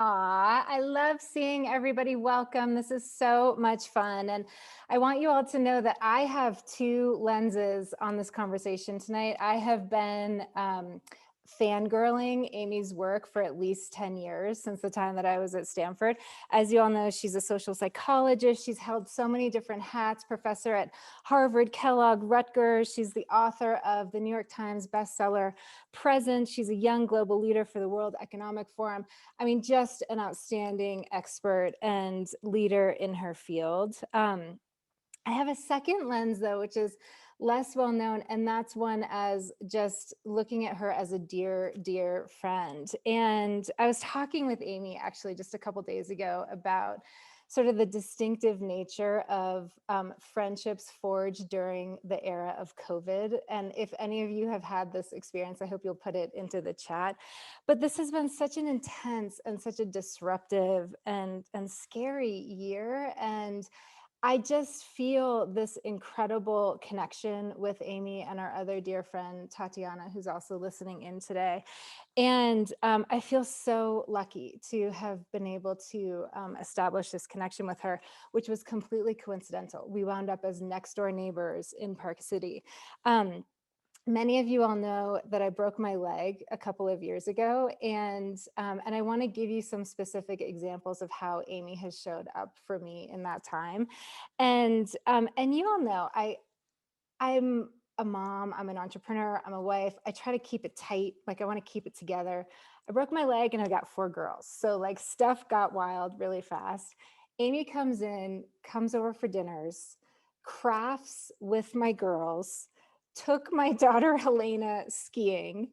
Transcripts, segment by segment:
Aw, I love seeing everybody. Welcome. This is so much fun. And I want you all to know that I have two lenses on this conversation tonight. I have been fangirling Amy's work for at least 10 years, since the time that I was at Stanford. As you all know, she's a social psychologist. She's held so many different hats, professor at Harvard, Kellogg, Rutgers. She's the author of the New York Times bestseller, Present. She's a young global leader for the World Economic Forum. I mean, just an outstanding expert and leader in her field. I have a second lens, though, which is less well known, and that's one as just looking at her as a dear, dear friend. And I was talking with Amy actually just a couple days ago about sort of the distinctive nature of friendships forged during the era of COVID. And if any of you have had this experience, I hope you'll put it into the chat. But this has been such an intense and such a disruptive and scary year. And I just feel this incredible connection with Amy and our other dear friend, Tatiana, who's also listening in today. And I feel so lucky to have been able to establish this connection with her, which was completely coincidental. We wound up as next door neighbors in Park City. Many of you all know that I broke my leg a couple of years ago, and I want to give you some specific examples of how Amy has showed up for me in that time. And you all know I'm a mom, I'm an entrepreneur, I'm a wife. I try to keep it tight, like I want to keep it together. I broke my leg and I got 4 girls, so like stuff got wild really fast. Amy comes in, comes over for dinners, crafts with my girls, took my daughter Helena skiing.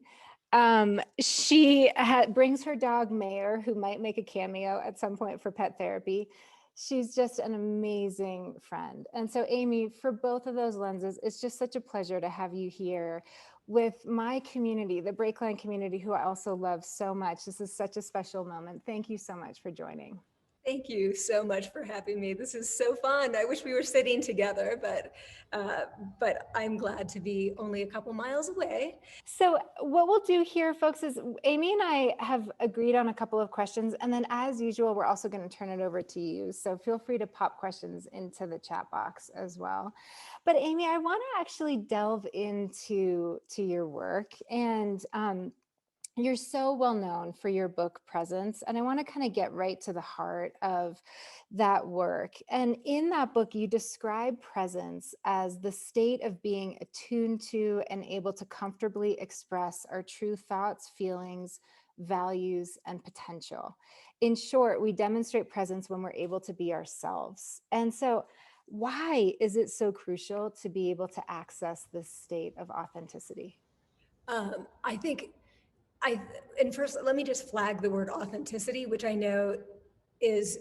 She brings her dog Mayor, who might make a cameo at some point for pet therapy. She's just an amazing friend. And so, Amy, for both of those lenses, it's just such a pleasure to have you here with my community, the BreakLine community, who I also love so much. This is such a special moment. Thank you so much for joining. Thank you so much for having me. This is so fun. I wish we were sitting together, but I'm glad to be only a couple miles away. So what we'll do here, folks, is Amy and I have agreed on a couple of questions, and then as usual, we're also going to turn it over to you. So feel free to pop questions into the chat box as well. But Amy, I want to actually delve into your work, and you're so well known for your book Presence, and I want to kind of get right to the heart of that work. And in that book, you describe presence as the state of being attuned to and able to comfortably express our true thoughts, feelings, values, and potential. In short, we demonstrate presence when we're able to be ourselves. And so, why is it so crucial to be able to access this state of authenticity? I think and first, let me just flag the word authenticity, which I know is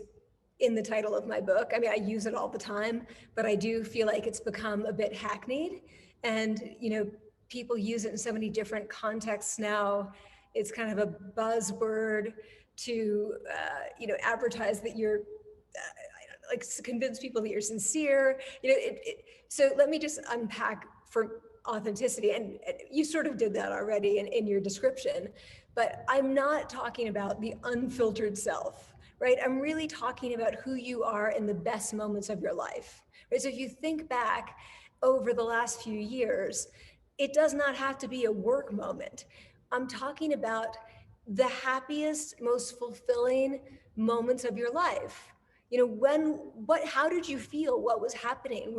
in the title of my book. I mean, I use it all the time, but I do feel like it's become a bit hackneyed. And, people use it in so many different contexts now. It's kind of a buzzword to, advertise that you're, like convince people that you're sincere. So let me just unpack for authenticity, and you sort of did that already in your description, but I'm not talking about the unfiltered self, right? I'm really talking about who you are in the best moments of your life, right? So if you think back over the last few years, it does not have to be a work moment. I'm talking about the happiest, most fulfilling moments of your life. How did you feel? What was happening?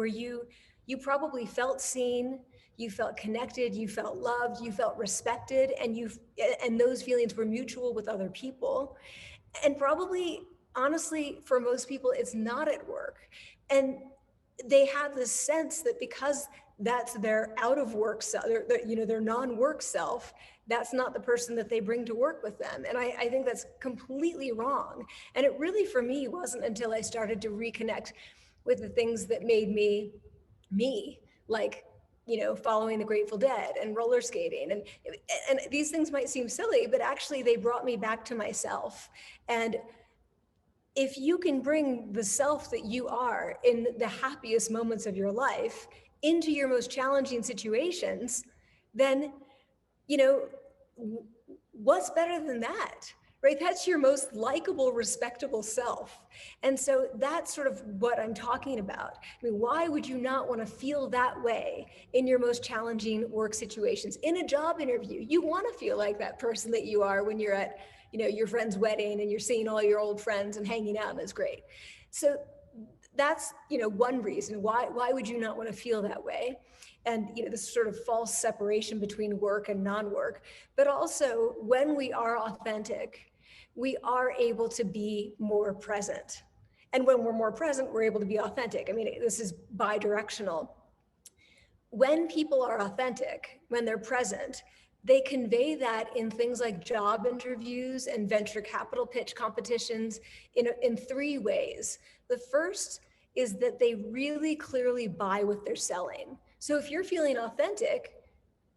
You probably felt seen, you felt connected, you felt loved, you felt respected, and those feelings were mutual with other people. And probably, honestly, for most people, it's not at work. And they have this sense that because that's their out of work self, their non-work self, that's not the person that they bring to work with them. And I think that's completely wrong. And it really, for me, wasn't until I started to reconnect with the things that made me me, like, following the Grateful Dead and roller skating. And these things might seem silly, but actually they brought me back to myself. And if you can bring the self that you are in the happiest moments of your life into your most challenging situations, then, what's better than that? right? That's your most likable, respectable self. And so that's sort of what I'm talking about. I mean, why would you not want to feel that way in your most challenging work situations? In a job interview, you want to feel like that person that you are when you're at, your friend's wedding and you're seeing all your old friends and hanging out, and it's great. So that's, one reason why would you not want to feel that way? And this sort of false separation between work and non-work. But also, when we are authentic, we are able to be more present. And when we're more present, we're able to be authentic. I mean, this is bi-directional. When people are authentic, when they're present, they convey that in things like job interviews and venture capital pitch competitions in three ways. The first is that they really clearly buy what they're selling. So if you're feeling authentic,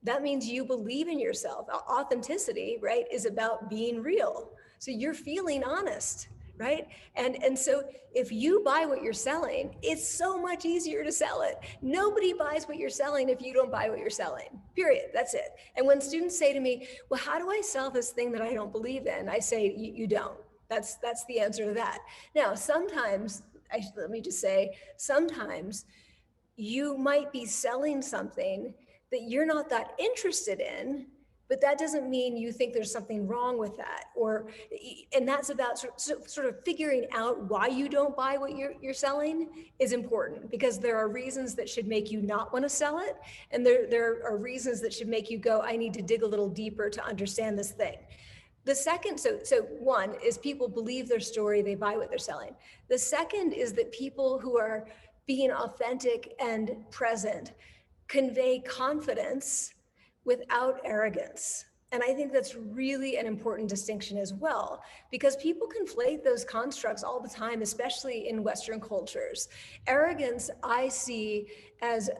that means you believe in yourself. Authenticity, right, is about being real. So you're feeling honest, right? And so if you buy what you're selling, it's so much easier to sell it. Nobody buys what you're selling if you don't buy what you're selling, period. That's it. And when students say to me, well, how do I sell this thing that I don't believe in? I say, you don't. That's the answer to that. Now, sometimes, let me just say, sometimes you might be selling something that you're not that interested in, but that doesn't mean you think there's something wrong with that. And that's about sort of figuring out why you don't buy what you're selling is important, because there are reasons that should make you not want to sell it. And there are reasons that should make you go, I need to dig a little deeper to understand this thing. The second, so one is people believe their story, they buy what they're selling. The second is that people who are being authentic and present convey confidence without arrogance. And I think that's really an important distinction as well, because people conflate those constructs all the time, especially in Western cultures. Arrogance, I see as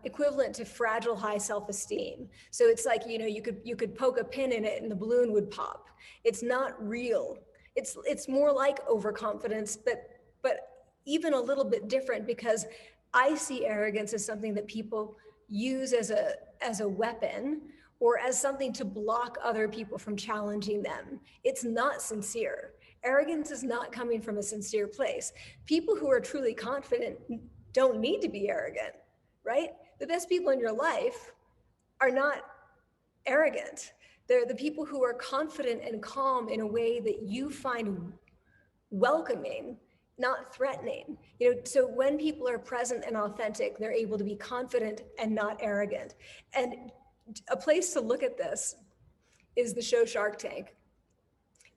equivalent to fragile high self-esteem. So it's like, you could poke a pin in it and the balloon would pop. It's not real. It's more like overconfidence, but even a little bit different, because I see arrogance as something that people use as a weapon or as something to block other people from challenging them. It's not sincere. Arrogance is not coming from a sincere place. People who are truly confident don't need to be arrogant, right? The best people in your life are not arrogant. They're the people who are confident and calm in a way that you find welcoming, not threatening. So when people are present and authentic, they're able to be confident and not arrogant. And a place to look at this is the show Shark Tank,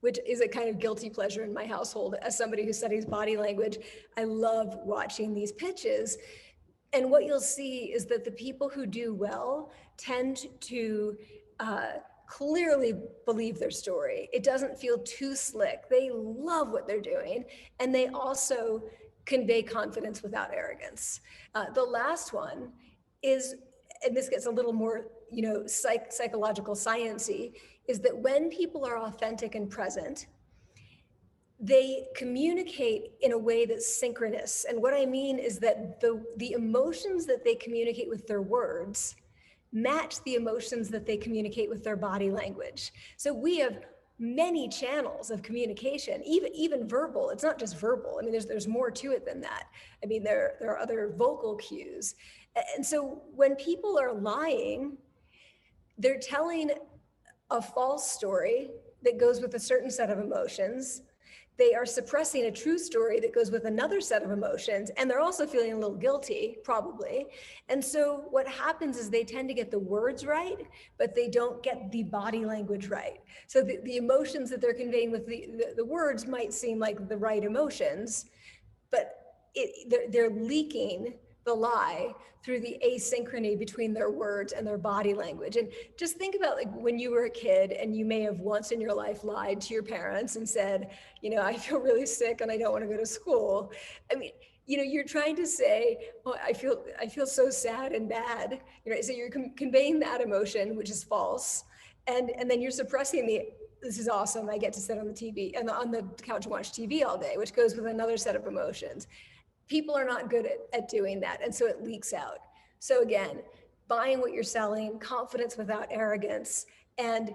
which is a kind of guilty pleasure in my household. As somebody who studies body language, I love watching these pitches. And what you'll see is that the people who do well tend to clearly believe their story. It doesn't feel too slick. They love what they're doing, and they also convey confidence without arrogance. The last one is, and this gets a little more, psychological science-y, is that when people are authentic and present, they communicate in a way that's synchronous. And what I mean is that the emotions that they communicate with their words match the emotions that they communicate with their body language. So we have many channels of communication, even verbal. It's not just verbal. I mean, there's more to it than that. I mean, there are other vocal cues. And so when people are lying, they're telling a false story that goes with a certain set of emotions. They are suppressing a true story that goes with another set of emotions, and they're also feeling a little guilty, probably. And so what happens is they tend to get the words right, but they don't get the body language right. So the emotions that they're conveying with the words might seem like the right emotions, but they're leaking the lie through the asynchrony between their words and their body language. And just think about, like, when you were a kid and you may have once in your life lied to your parents and said, I feel really sick and I don't want to go to school. I mean, you're trying to say, oh, I feel so sad and bad. So you're conveying that emotion, which is false. And then you're suppressing this is awesome, I get to sit on the TV and on the couch and watch TV all day, which goes with another set of emotions. People are not good at doing that. And so it leaks out. So again, buying what you're selling, confidence without arrogance, and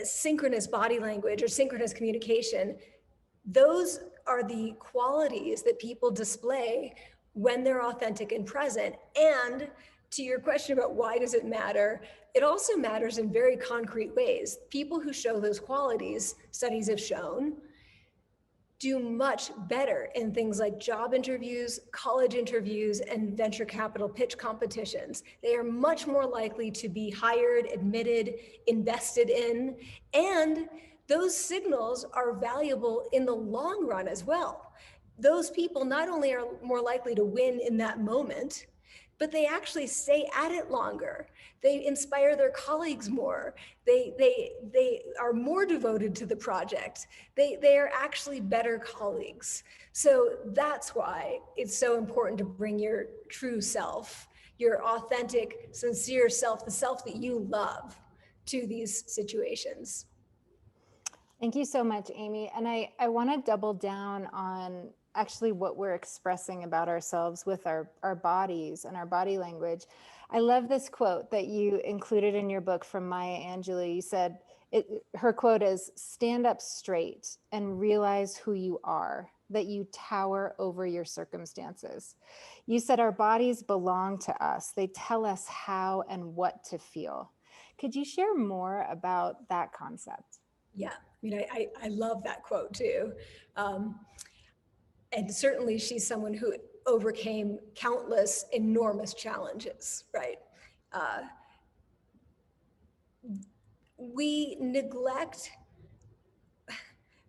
synchronous body language or synchronous communication, those are the qualities that people display when they're authentic and present. And to your question about why does it matter, it also matters in very concrete ways. People who show those qualities, studies have shown, do much better in things like job interviews, college interviews, and venture capital pitch competitions. They are much more likely to be hired, admitted, invested in, and those signals are valuable in the long run as well. Those people not only are more likely to win in that moment, but they actually stay at it longer. They inspire their colleagues more. They are more devoted to the project. They are actually better colleagues. So that's why it's so important to bring your true self, your authentic, sincere self, the self that you love, to these situations. Thank you so much, Amy. And I want to double down on actually what we're expressing about ourselves with our bodies and our body language. I love this quote that you included in your book from Maya Angelou. You said, her quote is, "Stand up straight and realize who you are, that you tower over your circumstances." You said our bodies belong to us. They tell us how and what to feel. Could you share more about that concept? Yeah, I mean, I love that quote too. And certainly she's someone who overcame countless enormous challenges, right? We neglect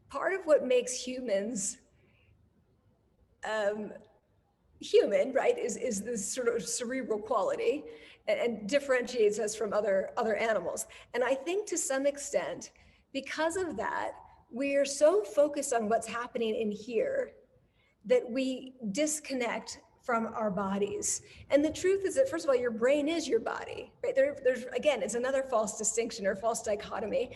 part of what makes humans human, right, is this sort of cerebral quality and differentiates us from other animals. And I think to some extent, because of that, we're so focused on what's happening in here that we disconnect from our bodies. And the truth is that, first of all, your brain is your body, right? There's, again, it's another false distinction or false dichotomy.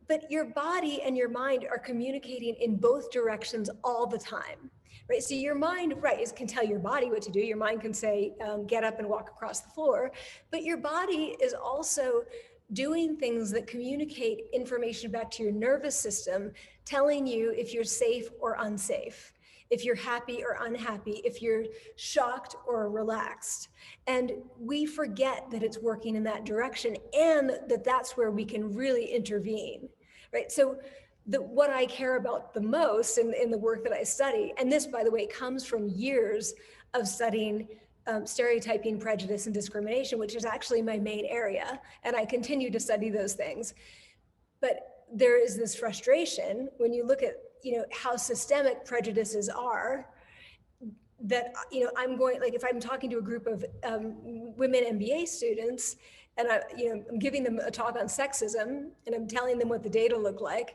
But your body and your mind are communicating in both directions all the time, right? So your mind, right, can tell your body what to do. Your mind can say, get up and walk across the floor. But your body is also doing things that communicate information back to your nervous system, telling you if you're safe or unsafe, if you're happy or unhappy, if you're shocked or relaxed. And we forget that it's working in that direction and that that's where we can really intervene, right? So what I care about the most in the work that I study, and this, by the way, comes from years of studying stereotyping, prejudice, and discrimination, which is actually my main area, and I continue to study those things. But there is this frustration when you look at, how systemic prejudices are, that, I'm going, like, if I'm talking to a group of women MBA students, and I'm giving them a talk on sexism, and I'm telling them what the data look like,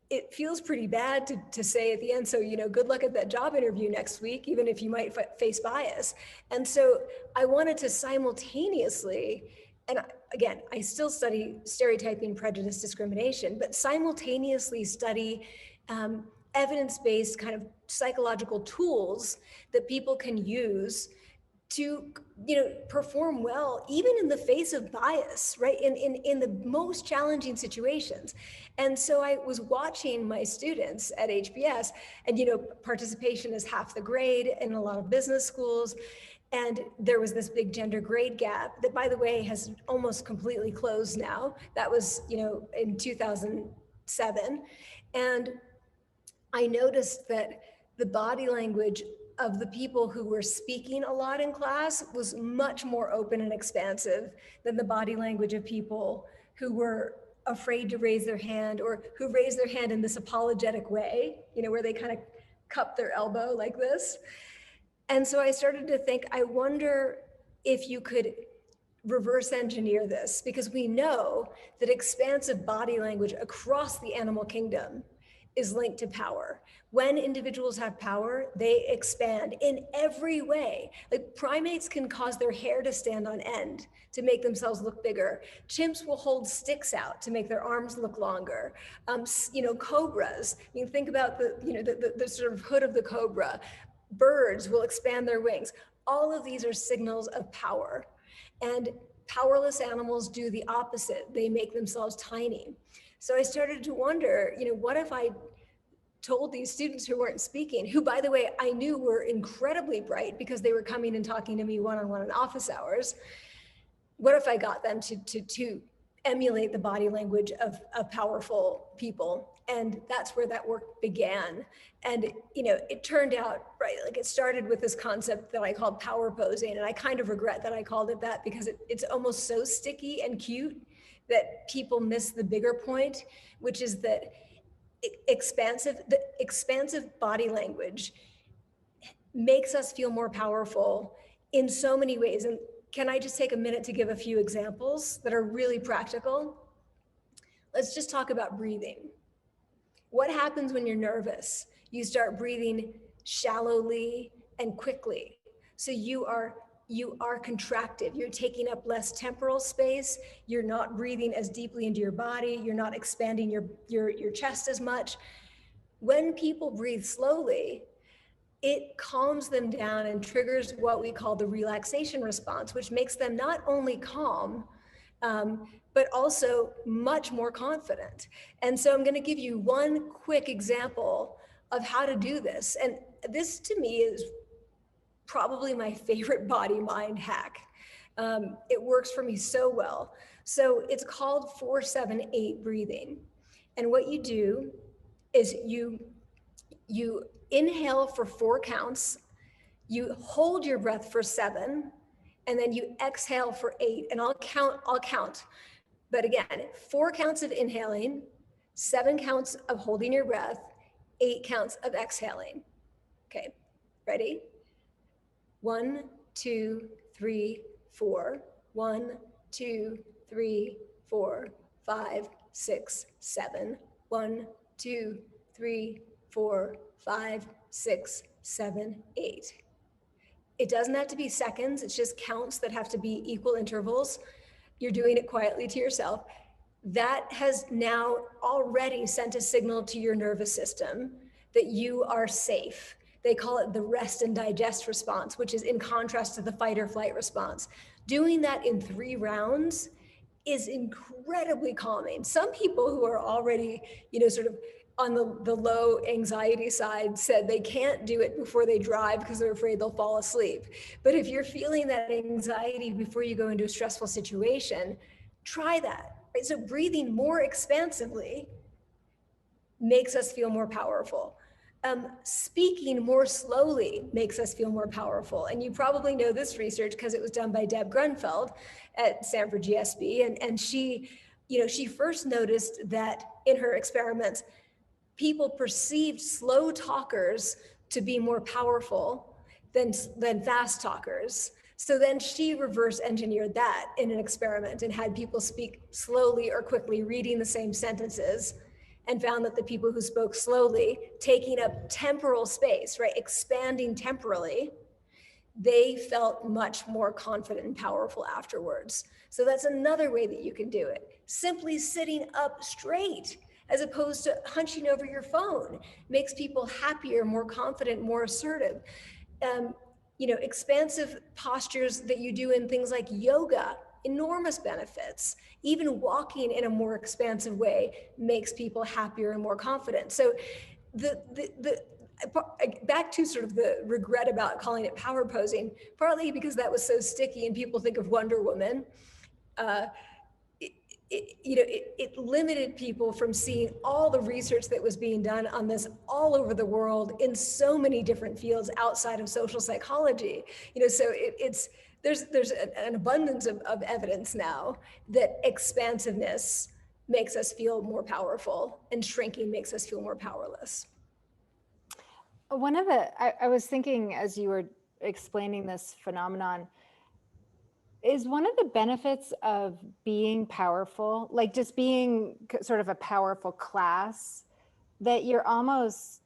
it feels pretty bad to say at the end, so, good luck at that job interview next week, even if you might face bias. And so I wanted to simultaneously, and again, I still study stereotyping, prejudice, discrimination, but simultaneously study evidence-based kind of psychological tools that people can use to perform well, even in the face of bias, right? In the most challenging situations. And so I was watching my students at HBS, and participation is half the grade in a lot of business schools. And there was this big gender grade gap that, by the way, has almost completely closed now. That was, in 2007. And I noticed that the body language of the people who were speaking a lot in class was much more open and expansive than the body language of people who were afraid to raise their hand, or who raised their hand in this apologetic way, where they kind of cup their elbow like this. And so I started to think, I wonder if you could reverse engineer this, because we know that expansive body language across the animal kingdom is linked to power. When individuals have power, they expand in every way. Like, primates can cause their hair to stand on end to make themselves look bigger. Chimps will hold sticks out to make their arms look longer. Cobras, think about the sort of hood of the cobra. Birds will expand their wings. All of these are signals of power. And powerless animals do the opposite. They make themselves tiny. So I started to wonder, what if I told these students who weren't speaking, who, by the way, I knew were incredibly bright because they were coming and talking to me one-on-one in office hours. What if I got them to emulate the body language of powerful people? And that's where that work began. And, it turned out, right, like it started with this concept that I called power posing. And I kind of regret that I called it that because it's almost so sticky and cute that people miss the bigger point, which is that the expansive body language makes us feel more powerful in so many ways. And can I just take a minute to give a few examples that are really practical? Let's just talk about breathing. What happens when you're nervous? You start breathing shallowly and quickly. So you are contracted. You're taking up less temporal space. You're not breathing as deeply into your body. You're not expanding your chest as much. When people breathe slowly, it calms them down and triggers what we call the relaxation response, which makes them not only calm, but also much more confident. And so I'm going to give you one quick example of how to do this. And this to me is probably my favorite body-mind hack. It works for me so well. So it's called 4-7-8 breathing. And what you do is you inhale for 4 counts, you hold your breath for 7, and then you exhale for 8. And I'll count. But again, 4 counts of inhaling, 7 counts of holding your breath, 8 counts of exhaling. Okay, ready? 1, 2, 3, 4. 1, 2, 3, 4, 5, 6, 7. 1, 2, 3, 4, 5, 6, 7, 8. It doesn't have to be seconds. It's just counts that have to be equal intervals. You're doing it quietly to yourself. That has now already sent a signal to your nervous system that you are safe. They call it the rest and digest response, which is in contrast to the fight or flight response. Doing that in 3 rounds is incredibly calming. Some people who are already, sort of on the low anxiety side said they can't do it before they drive because they're afraid they'll fall asleep. But if you're feeling that anxiety before you go into a stressful situation, try that. Right? So breathing more expansively makes us feel more powerful. Speaking more slowly makes us feel more powerful. And you probably know this research because it was done by Deb Grunfeld at Stanford GSB. And she first noticed that in her experiments, people perceived slow talkers to be more powerful than fast talkers. So then she reverse engineered that in an experiment and had people speak slowly or quickly, reading the same sentences, and found that the people who spoke slowly, taking up temporal space, right, expanding temporally, they felt much more confident and powerful afterwards. So that's another way that you can do it. Simply sitting up straight, as opposed to hunching over your phone, makes people happier, more confident, more assertive. Expansive postures that you do in things like yoga, enormous benefits. Even walking in a more expansive way makes people happier and more confident. So back to sort of the regret about calling it power posing, partly because that was so sticky and people think of Wonder Woman. It limited people from seeing all the research that was being done on this all over the world in so many different fields outside of social psychology. So there's an abundance of evidence now that expansiveness makes us feel more powerful and shrinking makes us feel more powerless. I was thinking as you were explaining this phenomenon, is one of the benefits of being powerful, like just being sort of a powerful class, that you're almost,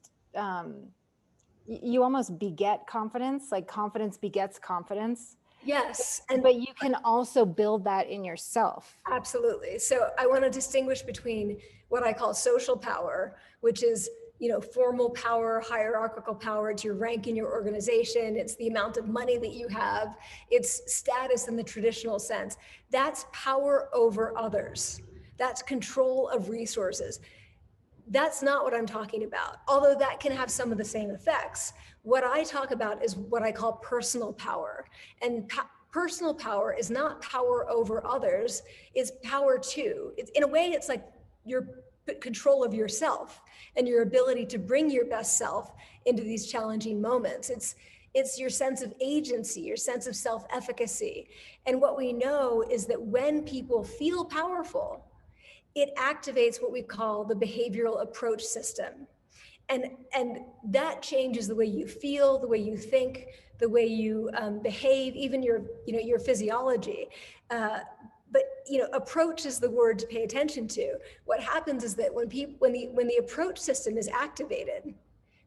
you almost beget confidence, like confidence begets confidence. Yes. But you can also build that in yourself. Absolutely. So I want to distinguish between what I call social power, which is, formal power, hierarchical power. It's your rank in your organization. It's the amount of money that you have. It's status in the traditional sense. That's power over others. That's control of resources. That's not what I'm talking about, although that can have some of the same effects. What I talk about is what I call personal power. And personal power is not power over others, it's power too. In a way, it's like your control of yourself and your ability to bring your best self into these challenging moments. It's your sense of agency, your sense of self-efficacy. And what we know is that when people feel powerful, it activates what we call the behavioral approach system. And that changes the way you feel, the way you think, the way you behave, even your physiology. But approach is the word to pay attention to. What happens is that when the approach system is activated,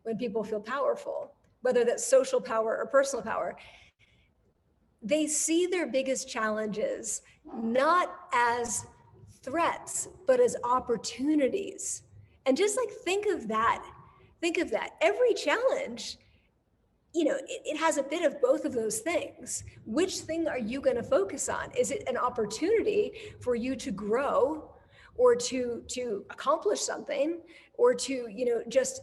when people feel powerful, whether that's social power or personal power, they see their biggest challenges not as threats, but as opportunities. And just like think of that. Every challenge, it has a bit of both of those things. Which thing are you going to focus on? Is it an opportunity for you to grow or to accomplish something or to, just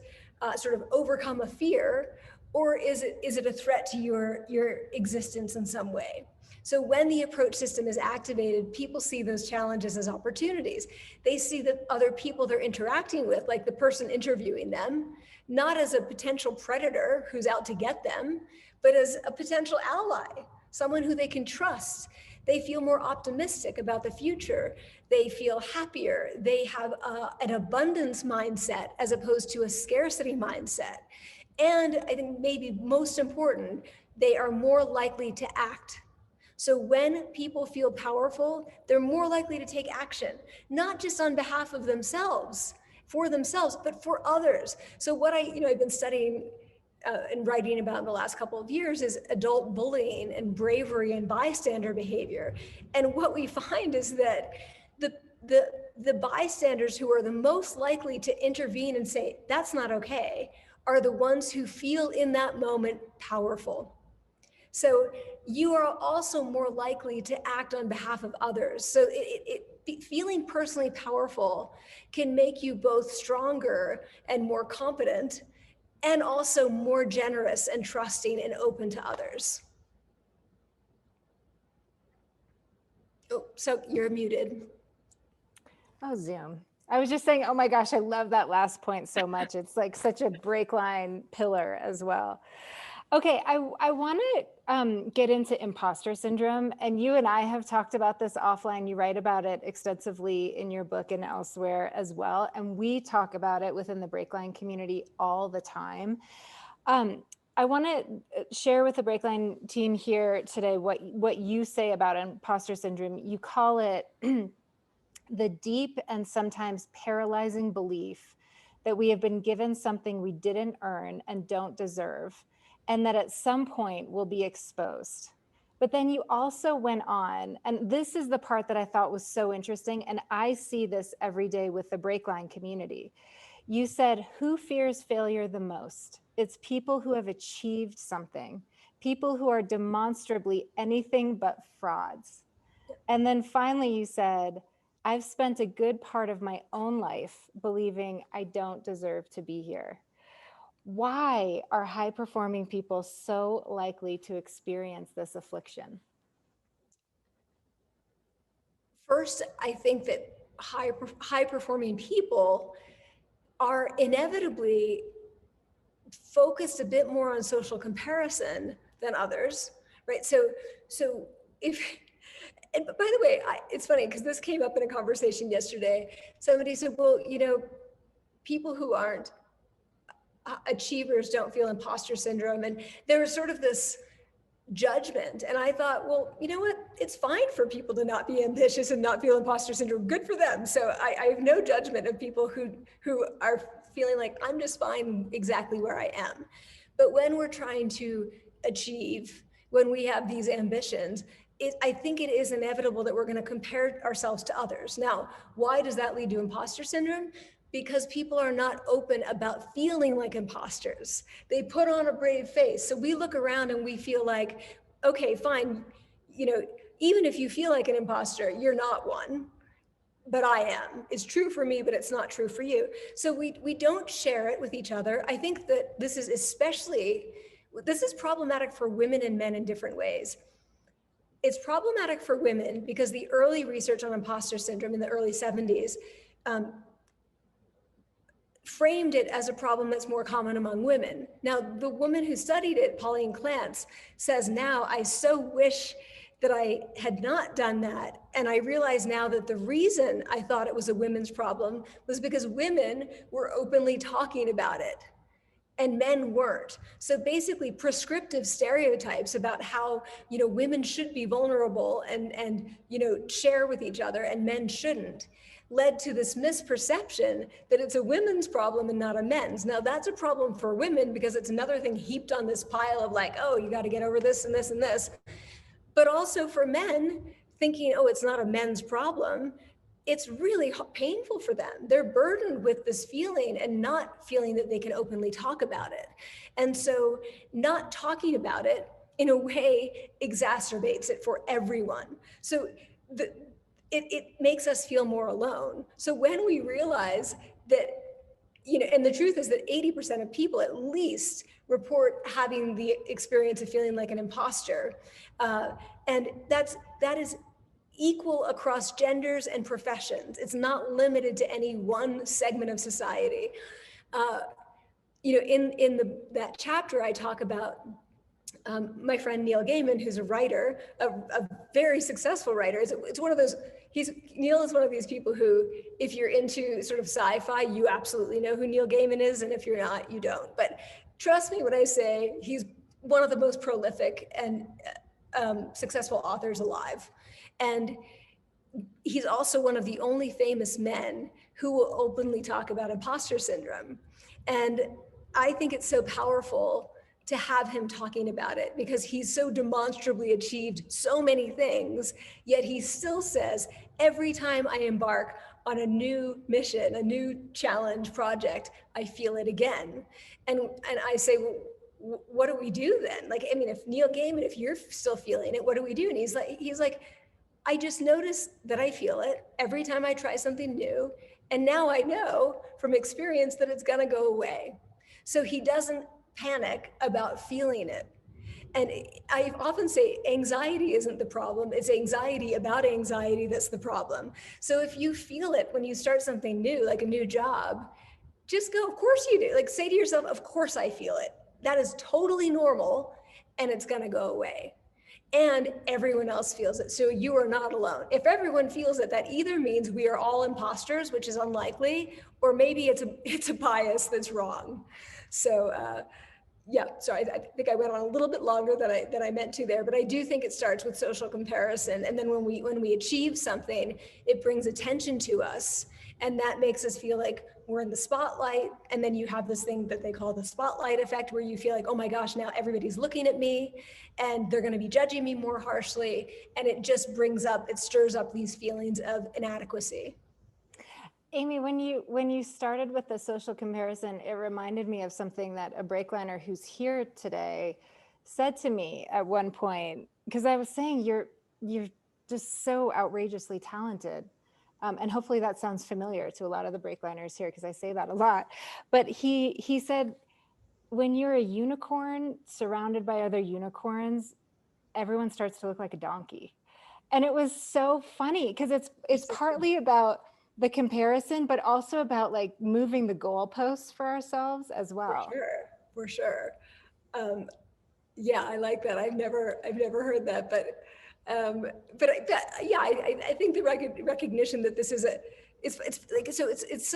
sort of overcome a fear? Or is it a threat to your existence in some way? So when the approach system is activated, people see those challenges as opportunities. They see the other people they're interacting with, like the person interviewing them, not as a potential predator who's out to get them, but as a potential ally, someone who they can trust. They feel more optimistic about the future. They feel happier. They have an abundance mindset as opposed to a scarcity mindset. And I think maybe most important, they are more likely to act. So when people feel powerful, they're more likely to take action, not just on behalf of themselves, for themselves, but for others. So what I've been studying and writing about in the last couple of years is adult bullying and bravery and bystander behavior. And what we find is that the bystanders who are the most likely to intervene and say, that's not okay, are the ones who feel in that moment powerful. So you are also more likely to act on behalf of others. So feeling personally powerful can make you both stronger and more competent, and also more generous and trusting and open to others. Oh, so you're muted. Oh, Zoom. I was just saying, oh my gosh, I love that last point so much. It's like such a BreakLine pillar as well. Okay, I want to get into imposter syndrome, and you and I have talked about this offline. You write about it extensively in your book and elsewhere as well, and we talk about it within the BreakLine community all the time. I want to share with the BreakLine team here today what you say about imposter syndrome. You call it the deep and sometimes paralyzing belief that we have been given something we didn't earn and don't deserve, and that at some point will be exposed. But then you also went on, and this is the part that I thought was so interesting, and I see this every day with the BreakLine community. You said, who fears failure the most? It's people who have achieved something, people who are demonstrably anything but frauds. And then finally you said, I've spent a good part of my own life believing I don't deserve to be here. Why are high-performing people so likely to experience this affliction? First, I think that high-performing people are inevitably focused a bit more on social comparison than others, right? So if, and by the way, it's funny because this came up in a conversation yesterday. Somebody said, well, people who aren't achievers don't feel imposter syndrome. And there was sort of this judgment. And I thought, well, you know what? It's fine for people to not be ambitious and not feel imposter syndrome. Good for them. So I have no judgment of people who are feeling like I'm just fine exactly where I am. But when we're trying to achieve, when we have these ambitions, I think it is inevitable that we're going to compare ourselves to others. Now, why does that lead to imposter syndrome? because people are not open about feeling like imposters. They put on a brave face. So we look around and we feel like, okay, fine, you know, even if you feel like an imposter, you're not one, but I am. It's true for me, but it's not true for you. So we don't share it with each other. I think that this is problematic for women and men in different ways. It's problematic for women because the early research on imposter syndrome in the early 70s framed it as a problem that's more common among women. Now, the woman who studied it, Pauline Clance, says now, I so wish that I had not done that. And I realize now that the reason I thought it was a women's problem was because women were openly talking about it and men weren't. So basically prescriptive stereotypes about how, you know, women should be vulnerable and you know, share with each other and men shouldn't, led to this misperception that it's a women's problem and not a men's. Now that's a problem for women because it's another thing heaped on this pile of like, oh, you got to get over this and this and this. But also for men thinking, oh, it's not a men's problem, it's really painful for them. They're burdened with this feeling and not feeling that they can openly talk about it. And so not talking about it in a way exacerbates it for everyone. So it makes us feel more alone. So when we realize that, you know, and the truth is that 80% of people at least report having the experience of feeling like an imposter. And that is equal across genders and professions. It's not limited to any one segment of society. You know, in that chapter, I talk about my friend Neil Gaiman, who's a writer, a very successful writer. It's one of those, Neil is one of these people who, if you're into sort of sci-fi, you absolutely know who Neil Gaiman is, and if you're not, you don't. But trust me when I say he's one of the most prolific and successful authors alive. And he's also one of the only famous men who will openly talk about imposter syndrome. And I think it's so powerful to have him talking about it because he's so demonstrably achieved so many things, yet he still says, every time I embark on a new mission, a new challenge project, I feel it again. And I say, well, what do we do then? Like, I mean, if Neil Gaiman, if you're still feeling it, what do we do? And he's like, I just notice that I feel it every time I try something new. And now I know from experience that it's gonna go away. So he doesn't panic about feeling it. And I often say anxiety isn't the problem, it's anxiety about anxiety that's the problem. So if you feel it when you start something new, like a new job, just go, of course you do. Like say to yourself, of course I feel it. That is totally normal and it's gonna go away. And everyone else feels it, so you are not alone. If everyone feels it, that either means we are all imposters, which is unlikely, or maybe it's a bias that's wrong. So yeah, sorry, I think I went on a little bit longer than I meant to there, but I do think it starts with social comparison. And then when we achieve something, it brings attention to us. And that makes us feel like we're in the spotlight. And then you have this thing that they call the spotlight effect, where you feel like, oh my gosh, now everybody's looking at me and they're going to be judging me more harshly. And it just it stirs up these feelings of inadequacy. Amy, when you started with the social comparison, it reminded me of something that a breakliner who's here today said to me at one point, because I was saying you're just so outrageously talented. And hopefully that sounds familiar to a lot of the breakliners here, because I say that a lot. But he said, when you're a unicorn surrounded by other unicorns, everyone starts to look like a donkey. And it was so funny because it's partly about the comparison, but also about like moving the goalposts for ourselves as well. For sure. Yeah, I like that. I've never heard that, but yeah, I think the recognition that this is it's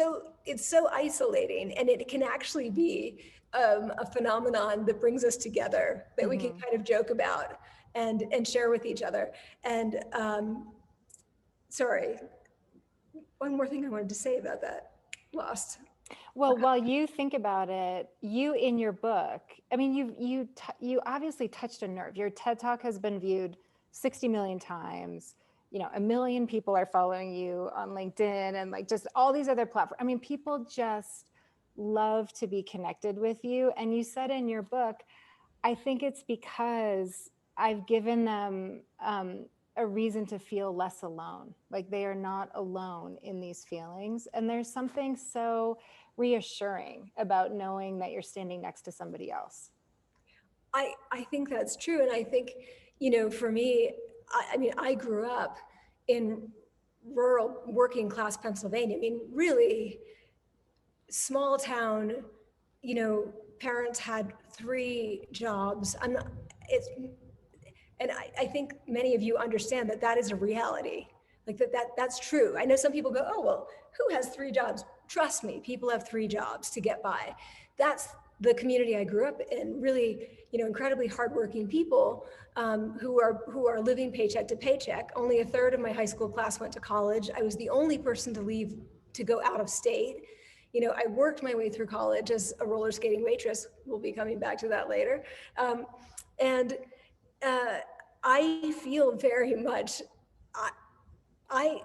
so isolating, and it can actually be a phenomenon that brings us together that we can kind of joke about and share with each other. And sorry, one more thing I wanted to say about that. Lost. Well, while you think about it, you in your book, I mean, you obviously touched a nerve. Your TED Talk has been viewed 60 million times. 1 million people are following you on LinkedIn and like just all these other platforms. I mean, people just love to be connected with you. And you said in your book, I think it's because I've given them a reason to feel less alone. Like they are not alone in these feelings. And there's something so reassuring about knowing that you're standing next to somebody else. I think that's true. And I think, for me, I mean, I grew up in rural working class Pennsylvania. I mean, really small town, parents had 3 jobs. And I think many of you understand that that is a reality. Like that's true. I know some people go, oh, well, who has 3 jobs? Trust me, people have 3 jobs to get by. That's the community I grew up in, really, incredibly hardworking people who are living paycheck to paycheck. Only a third of my high school class went to college. I was the only person to leave to go out of state. I worked my way through college as a roller skating waitress. We'll be coming back to that later. And I feel very much, I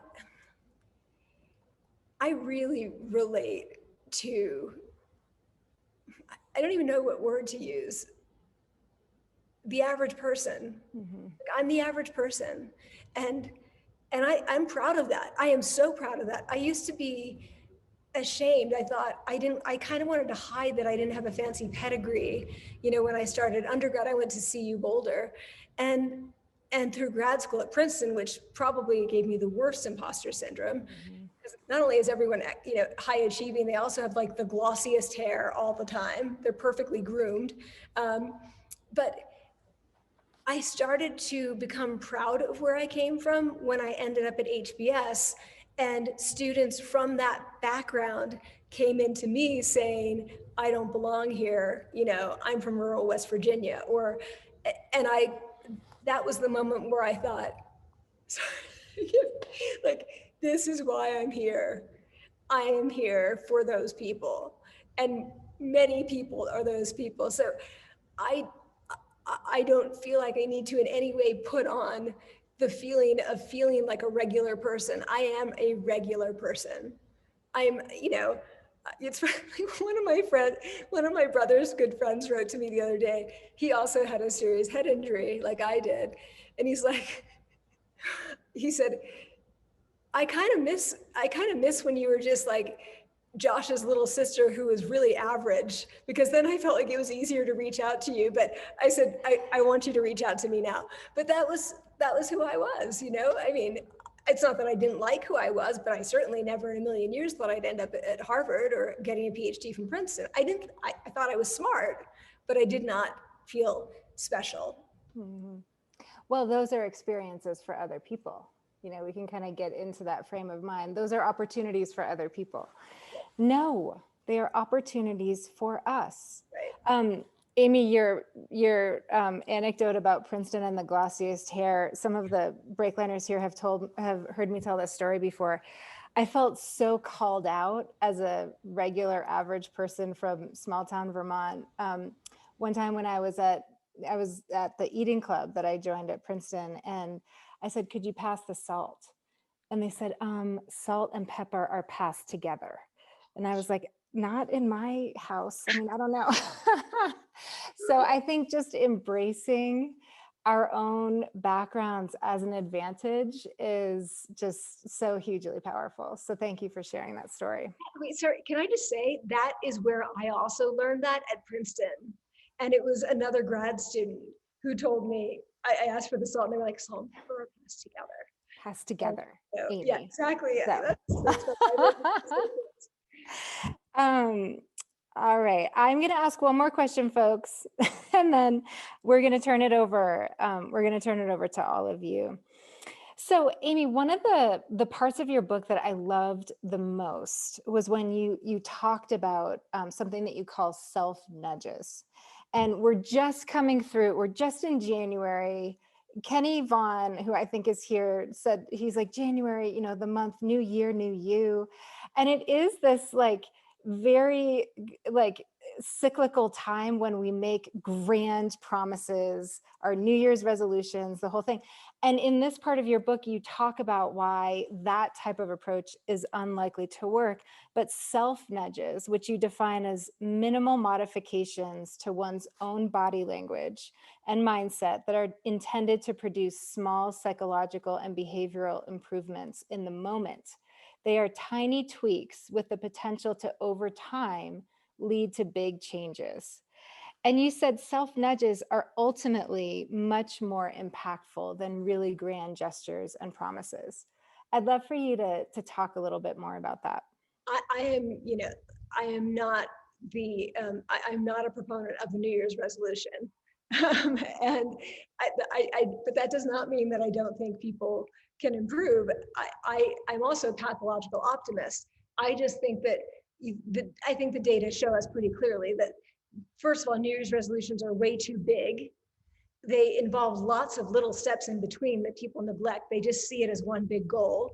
really relate to, I don't even know what word to use, the average person. Mm-hmm. I'm the average person. And I'm proud of that. I am so proud of that. I used to be ashamed. I kind of wanted to hide that I didn't have a fancy pedigree. When I started undergrad, I went to CU Boulder and through grad school at Princeton, which probably gave me the worst imposter syndrome. Mm-hmm. Because not only is everyone, high achieving, they also have like the glossiest hair all the time. They're perfectly groomed. But I started to become proud of where I came from when I ended up at HBS. And students from that background came into me saying, I don't belong here. I'm from rural West Virginia. That was the moment where I thought, like, this is why I'm here. I am here for those people. And many people are those people. So I don't feel like I need to in any way put on the feeling of feeling like a regular person. I am a regular person. I'm, it's one of my brother's good friends wrote to me the other day. He also had a serious head injury like I did. And he said, I kind of miss when you were just like Josh's little sister who was really average, because then I felt like it was easier to reach out to you. But I said, I want you to reach out to me now. But that was who I was, I mean, it's not that I didn't like who I was, but I certainly never in a million years thought I'd end up at Harvard or getting a PhD from Princeton. I thought I was smart, but I did not feel special. Mm-hmm. Well, those are experiences for other people. We can kind of get into that frame of mind. Those are opportunities for other people. No, they are opportunities for us. Right. Amy, your anecdote about Princeton and the glossiest hair, some of the breakliners here have heard me tell this story before. I felt so called out as a regular average person from small town Vermont. One time when I was at the eating club that I joined at Princeton, and I said, could you pass the salt? And they said, salt and pepper are passed together. And I was like, not in my house. I mean, I don't know. So I think just embracing our own backgrounds as an advantage is just so hugely powerful. So thank you for sharing that story. Wait, sorry, can I just say that is where I also learned that at Princeton. And it was another grad student who told me, I asked for the salt and they were like, salt and pepper are passed together. Passed together. So, yeah, exactly. Yeah, So. that's what all right, I'm going to ask one more question, folks, and then we're going to turn it over. We're going to turn it over to all of you. So, Amy, one of the parts of your book that I loved the most was when you talked about something that you call SelfNudges, and we're just coming through. We're just in January. Kenny Vaughn, who I think is here, said he's like, January, the month, new year, new you. And it is this like very like cyclical time when we make grand promises, our New Year's resolutions, the whole thing. And in this part of your book, you talk about why that type of approach is unlikely to work. But SelfNudges, which you define as minimal modifications to one's own body language and mindset that are intended to produce small psychological and behavioral improvements in the moment. They are tiny tweaks with the potential to, over time, lead to big changes. And you said self-nudges are ultimately much more impactful than really grand gestures and promises. I'd love for you to talk a little bit more about that. I am, I am not I'm not a proponent of the New Year's resolution. And but that does not mean that I don't think people can improve. I'm also a pathological optimist. I just think that I think the data show us pretty clearly that, first of all, New Year's resolutions are way too big. They involve lots of little steps in between that people neglect. They just see it as one big goal.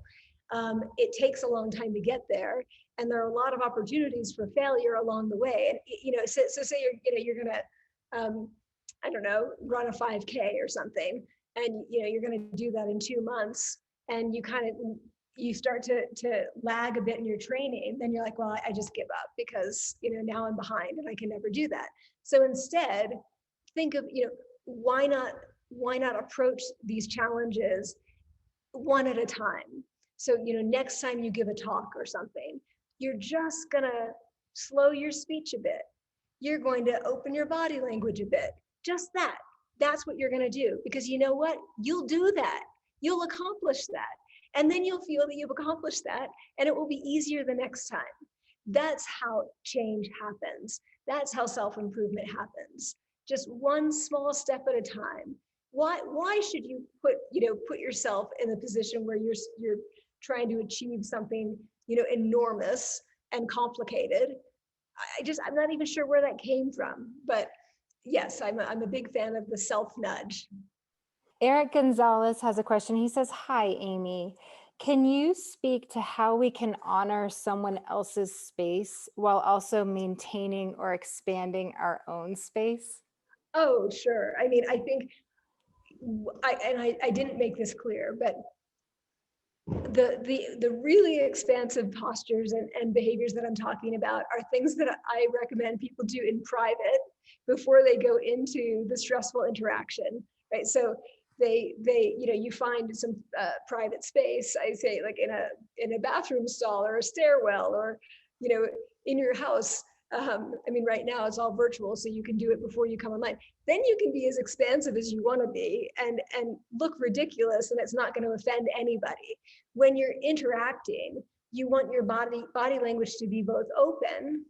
It takes a long time to get there, and there are a lot of opportunities for failure along the way. And so say you're gonna, I don't know, run a 5K or something, and you're gonna do that in 2 months, and you start to lag a bit in your training. Then you're like, well, I just give up because now I'm behind and I can never do that. So instead, think of why not approach these challenges one at a time. So, next time you give a talk or something, you're just gonna slow your speech a bit. You're going to open your body language a bit. Just that. That's what you're gonna do. Because you know what? You'll do that. You'll accomplish that. And then you'll feel that you've accomplished that, and it will be easier the next time. That's how change happens. That's how self-improvement happens. Just one small step at a time. Why should you put yourself in a position where you're trying to achieve something enormous and complicated? I'm not even sure where that came from, but yes, I'm a big fan of the self-nudge. Eric Gonzalez has a question. He says, hi, Amy. Can you speak to how we can honor someone else's space while also maintaining or expanding our own space? Oh, sure. I mean, I think I didn't make this clear, but the really expansive postures and behaviors that I'm talking about are things that I recommend people do in private before they go into the stressful interaction, right? So you find some private space, I say, like in a bathroom stall or a stairwell, or in your house. I mean, right now it's all virtual, so you can do it before you come online. Then you can be as expansive as you want to be and look ridiculous, and it's not going to offend anybody. When you're interacting, you want your body language to be both open,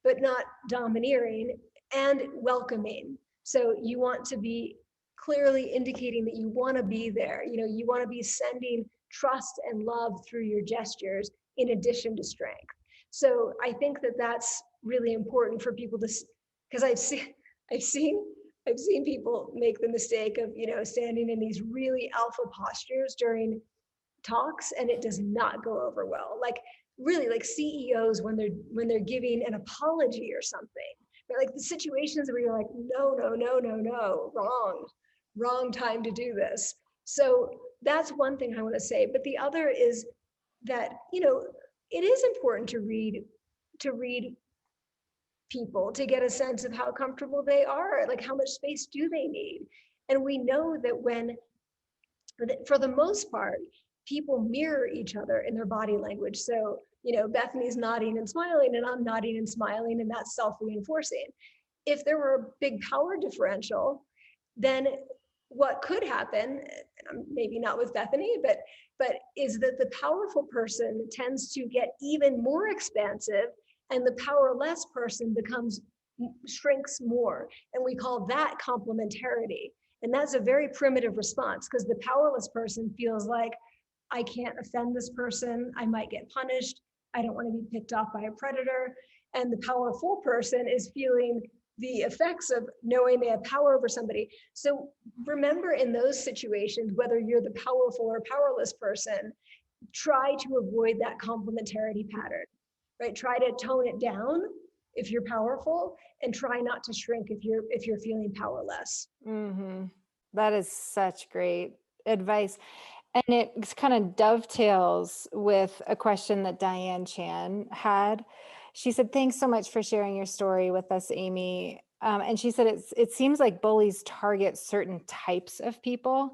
but not domineering, and welcoming. So you want to be clearly indicating that you want to be there. You want to be sending trust and love through your gestures in addition to strength. So I think that that's really important for people to, because I've seen people make the mistake of standing in these really alpha postures during talks, and it does not go over well. Like really, like CEOs when they're giving an apology or something, but like the situations where you're like, no, wrong time to do this. So that's one thing I want to say. But the other is that it is important to read people to get a sense of how comfortable they are, like how much space do they need. And we know that for the most part, people mirror each other in their body language. So Bethany's nodding and smiling, and I'm nodding and smiling, and that's self-reinforcing. If there were a big power differential, then what could happen, maybe not with Bethany, but is that the powerful person tends to get even more expansive, and the powerless person shrinks more. And we call that complementarity. And that's a very primitive response, because the powerless person feels like, I can't offend this person, I might get punished, I don't want to be picked off by a predator. And the powerful person is feeling the effects of knowing they have power over somebody. So remember, in those situations, whether you're the powerful or powerless person, try to avoid that complementarity pattern, right? Try to tone it down if you're powerful, and try not to shrink if you're feeling powerless. Mm-hmm. That is such great advice. And it kind of dovetails with a question that Diane Chan had. She said, thanks so much for sharing your story with us, Amy. And she said, it seems like bullies target certain types of people.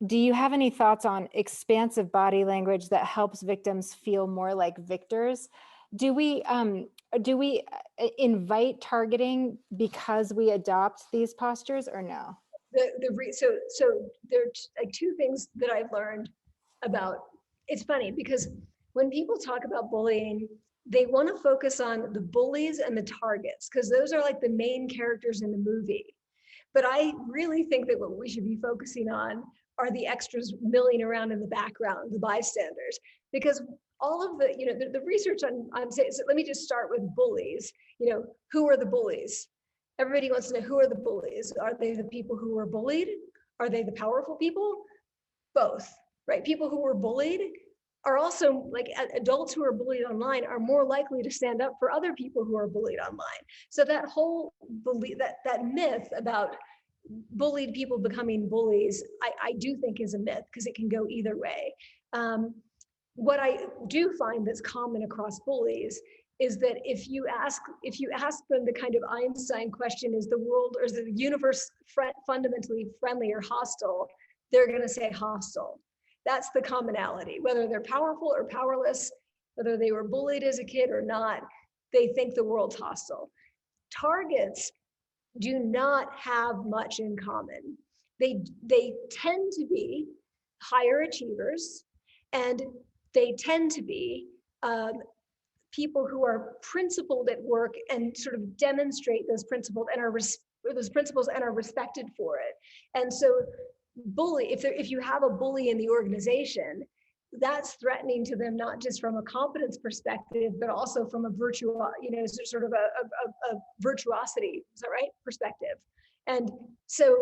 Do you have any thoughts on expansive body language that helps victims feel more like victors? Do we invite targeting because we adopt these postures, or no? So there are like two things that I've learned about. It's funny because when people talk about bullying, they want to focus on the bullies and the targets because those are like the main characters in the movie. But I really think that what we should be focusing on are the extras milling around in the background, the bystanders, because all of the, the research on so let me just start with bullies. Who are the bullies? Everybody wants to know, who are the bullies? Are they the people who were bullied? Are they the powerful people? Both, right? People who were bullied are also, like, adults who are bullied online are more likely to stand up for other people who are bullied online. So that whole belief, that myth about bullied people becoming bullies, I do think is a myth because it can go either way. What I do find that's common across bullies is that if you ask them the kind of Einstein question, is the world or is the universe fundamentally friendly or hostile, they're going to say hostile. That's the commonality. Whether they're powerful or powerless, whether they were bullied as a kid or not, they think the world's hostile. Targets do not have much in common. They tend to be higher achievers, and they tend to be people who are principled at work and sort of demonstrate those principles and are respected for it. And so if you have a bully in the organization, that's threatening to them, not just from a competence perspective, but also from a sort of a virtuosity, is that right, perspective. And so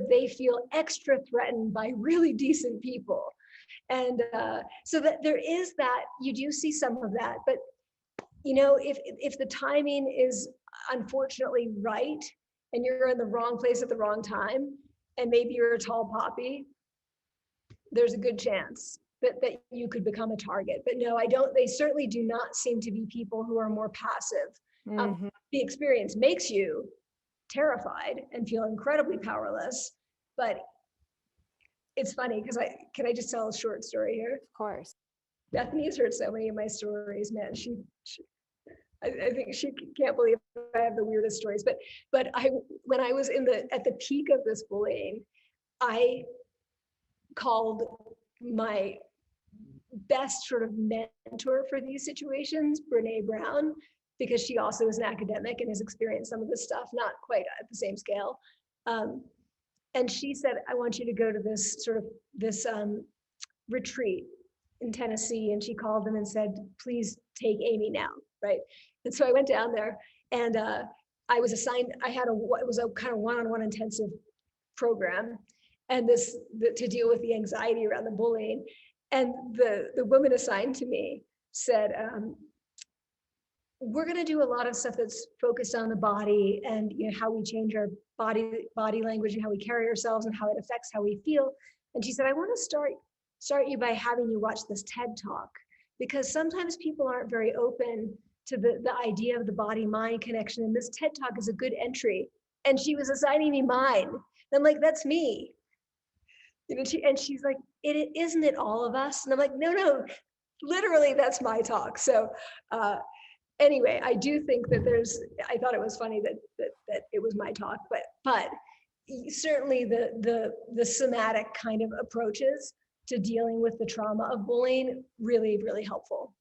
they feel extra threatened by really decent people. And so that there is that, you do see some of that, but if the timing is unfortunately right and you're in the wrong place at the wrong time, and maybe you're a tall poppy, there's a good chance that you could become a target. But no, I don't. They certainly do not seem to be people who are more passive. Mm-hmm. The experience makes you terrified and feel incredibly powerless. But it's funny because can I just tell a short story here? Of course. Bethany has heard so many of my stories, man. I think she can't believe I have the weirdest stories. But when I was at the peak of this bullying, I called my best sort of mentor for these situations, Brene Brown, because she also is an academic and has experienced some of this stuff, not quite at the same scale. And she said, I want you to go to this retreat in Tennessee. And she called them and said, please take Amy now, right? And so I went down there, and I was assigned, it was a kind of one-on-one intensive program, and to deal with the anxiety around the bullying. And the woman assigned to me said, we're going to do a lot of stuff that's focused on the body and how we change our body language and how we carry ourselves and how it affects how we feel. And she said, I want to start you by having you watch this TED Talk, because sometimes people aren't very open to the idea of the body-mind connection. And this TED Talk is a good entry. And she was assigning me mine. And I'm like, that's me. And she's like, isn't it all of us? And I'm like, no, literally that's my talk. So anyway, I do think that I thought it was funny that it was my talk, but certainly the somatic kind of approaches to dealing with the trauma of bullying, really, really helpful.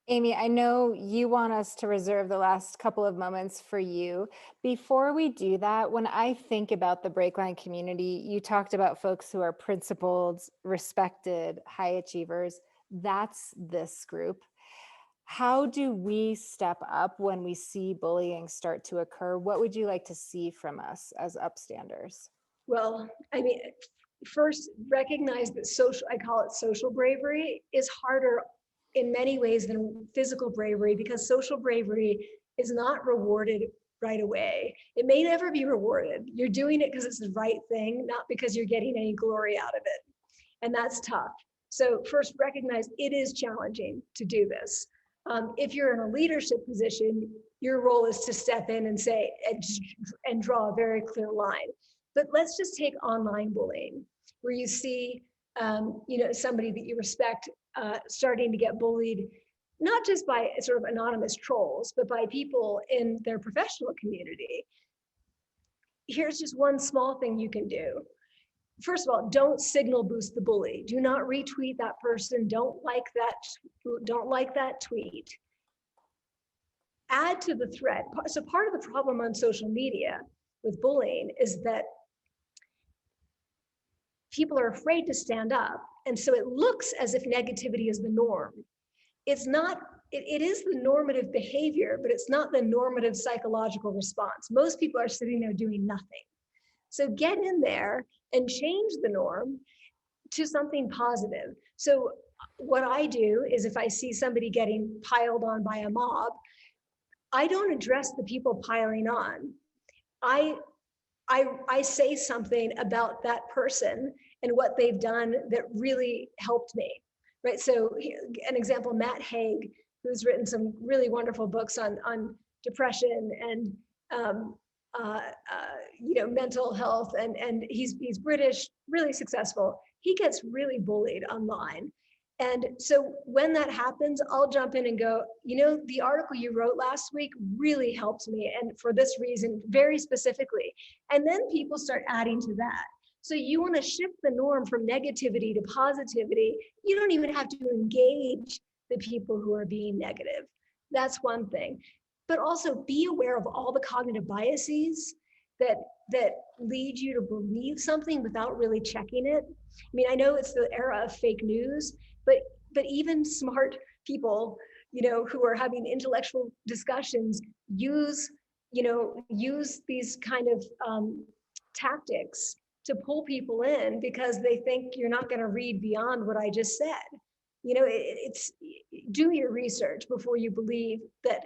Amy, I know you want us to reserve the last couple of moments for you. Before we do that, when I think about the BreakLine community, you talked about folks who are principled, respected, high achievers. That's this group. How do we step up when we see bullying start to occur? What would you like to see from us as upstanders? Well, I mean, first, recognize that I call it social bravery, is harder in many ways than physical bravery, because social bravery is not rewarded right away. It may never be rewarded. You're doing it because it's the right thing, not because you're getting any glory out of it. And that's tough. So first, recognize it is challenging to do this. If you're in a leadership position, your role is to step in and say, and draw a very clear line. But let's just take online bullying, where you see, somebody that you respect starting to get bullied, not just by sort of anonymous trolls, but by people in their professional community. Here's just one small thing you can do. First of all, don't signal boost the bully. Do not retweet that person. Don't like that tweet. Add to the thread. So part of the problem on social media with bullying is that people are afraid to stand up. And so it looks as if negativity is the norm. It's not, it is the normative behavior, but it's not the normative psychological response. Most people are sitting there doing nothing. So get in there and change the norm to something positive. So what I do is if I see somebody getting piled on by a mob, I don't address the people piling on. I say something about that person and what they've done that really helped me, right? So an example, Matt Haig, who's written some really wonderful books on depression and mental health, and he's British, really successful. He gets really bullied online. And so when that happens, I'll jump in and go, the article you wrote last week really helped me, and for this reason, very specifically. And then people start adding to that. So you want to shift the norm from negativity to positivity. You don't even have to engage the people who are being negative. That's one thing. But also be aware of all the cognitive biases that lead you to believe something without really checking it. I mean, I know it's the era of fake news, but even smart people, who are having intellectual discussions use these kind of tactics to pull people in because they think you're not going to read beyond what I just said. It's do your research before you believe that,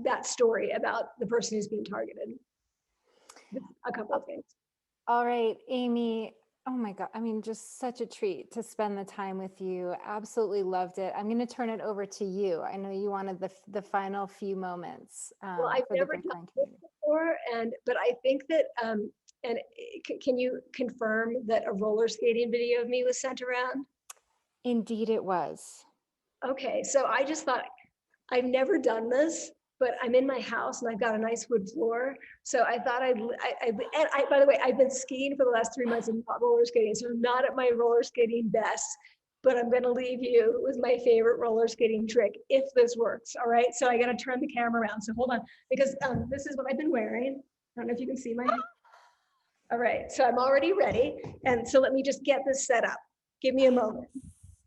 that story about the person who's being targeted. A couple of things. All right, Amy. Oh my God. I mean, just such a treat to spend the time with you. Absolutely loved it. I'm going to turn it over to you. I know you wanted the final few moments. Well, I've never done this before, but I think that, and can you confirm that a roller skating video of me was sent around? Indeed it was. Okay, so I just thought, I've never done this, but I'm in my house and I've got a nice wood floor. So I thought by the way, I've been skiing for the last 3 months and not roller skating. So I'm not at my roller skating best, but I'm going to leave you with my favorite roller skating trick if this works. All right. So I got to turn the camera around. So hold on, because this is what I've been wearing. I don't know if you can see my hair. All right. So I'm already ready. And so let me just get this set up. Give me a moment.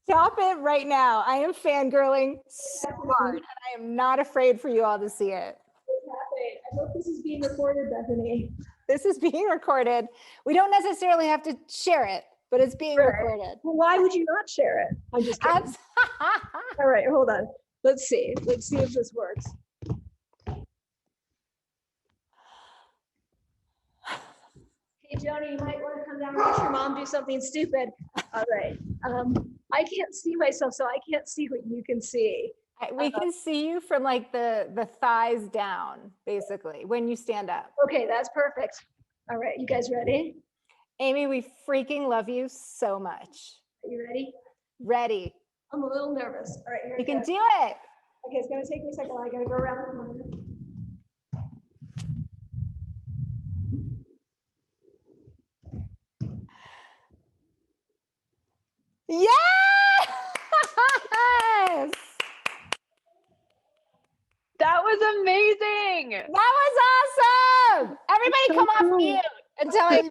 Stop it right now. I am fangirling so hard, and I am not afraid for you all to see it. I hope this is being recorded, Bethany. This is being recorded. We don't necessarily have to share it, but it's being recorded. Well, why would you not share it? I'm just kidding. All right, hold on. Let's see. Let's see if this works. Hey, Joni, you might want to come down and watch your mom do something stupid. All right. I can't see myself, so I can't see what you can see. We can see you from like the thighs down, basically, when you stand up. Okay, that's perfect. All right, you guys ready? Amy, we freaking love you so much. Are you ready? Ready. I'm a little nervous. All right, here you can go. do it. Okay, it's gonna take me a second. I gotta go around the corner. Yes! That was amazing. That was awesome. Everybody come off mute and tell Amy.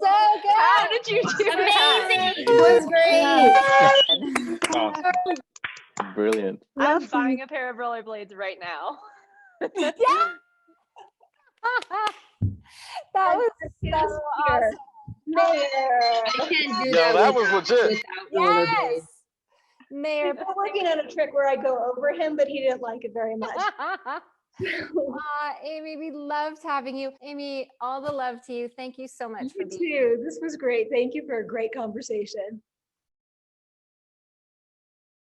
So good. How did you do that? Amazing. It was great. Oh, brilliant. I'm buying a pair of rollerblades right now. Yeah. That was so awesome. I can't do Yeah, that was without legit. rollerblades. Yes. Mayor. We're working on a trick where I go over him, but he didn't like it very much. Amy, we loved having you. Amy, all the love to you. Thank you so much for You being here. too. This was great. Thank you for a great conversation.